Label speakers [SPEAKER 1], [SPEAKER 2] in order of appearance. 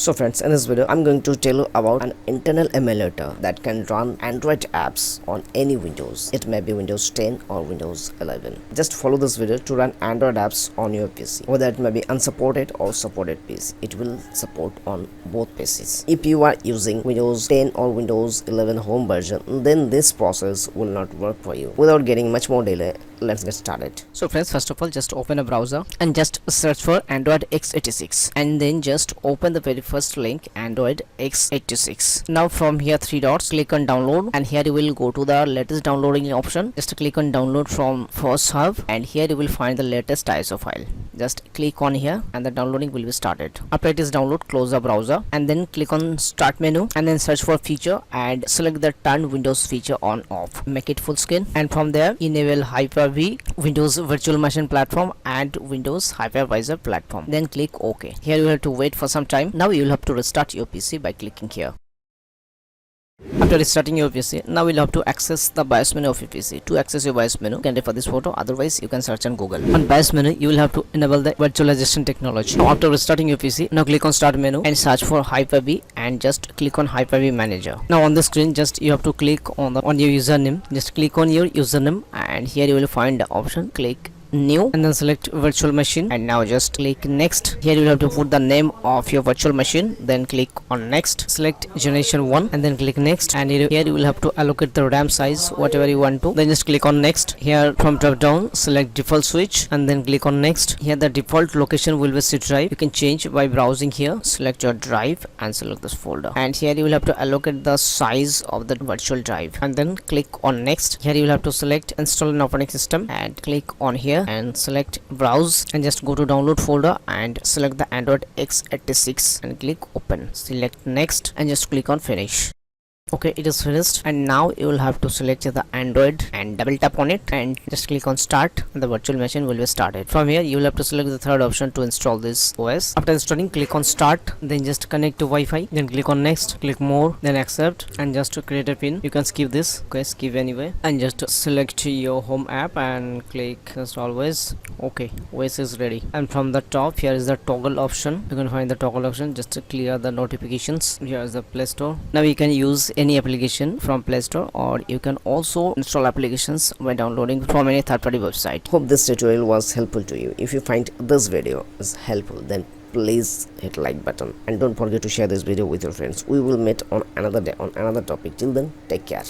[SPEAKER 1] So friends, in this video I'm going to tell you about an internal emulator that can run Android apps on any Windows. It may be Windows 10 or Windows 11. Just follow this video to run Android apps on your PC. Whether it may be unsupported or supported PC, it will support on both PCs. If you are using Windows 10 or Windows 11 home version, then this process will not work for you. Without getting much more delay, let's get started.
[SPEAKER 2] So friends, first of all, just open a browser and just search for Android x86 and then just open the very first link, Android x86. Now from here, three dots, click on download, and here you will go to the latest downloading option. Just click on download from first hub, and here you will find the latest ISO file. Just click on here and the downloading will be started. After it is download, close the browser and then click on start menu and then search for feature and select the turn Windows feature on off. Make it full screen, and from there enable Hyper-V, Windows Virtual Machine Platform and Windows Hypervisor Platform. Then click OK. Here you have to wait for some time. Now you will have to restart your PC by clicking here. After restarting your PC, now you'll have to access the BIOS menu of your PC. To access your BIOS menu, you can refer this photo, otherwise you can search on Google. On BIOS menu, you will have to enable the virtualization technology. Now after restarting your PC, now click on start menu and search for Hyper-V and just click on Hyper-V manager. Now on the screen, just you have to click on your username. Just click on your username and here you will find the option, click new and then select virtual machine, and now just click next. Here you will have to put the name of your virtual machine, then click on next, select generation 1 and then click next, and here you will have to allocate the RAM size whatever you want to, then just click on next. Here from drop down, select default switch and then click on next. Here the default location will be C drive. You can change by browsing here, select your drive and select this folder, and here you will have to allocate the size of the virtual drive and then click on next. Here you will have to select install an operating system and click on here and select browse and just go to download folder and select the Android x86 and click open. Select next and just click on finish. Okay, it is finished, and now you will have to select the Android and double tap on it and just click on start, and the virtual machine will be started. From here you will have to select the third option to install this OS. After installing, click on start, then just connect to Wi-Fi, then click on next, click more, then accept, and just to create a pin you can skip this. Okay, skip anyway, and just select your home app and click just always. Okay, OS is ready, and from the top here is the toggle option. You can find the toggle option just to clear the notifications. Here is the Play Store. Now you can use any application from Play Store, or you can also install applications by downloading from any third-party website.
[SPEAKER 1] Hope this tutorial was helpful to you. If you find this video is helpful, then please hit like button and don't forget to share this video with your friends. We will meet on another day on another topic. Till then, take care.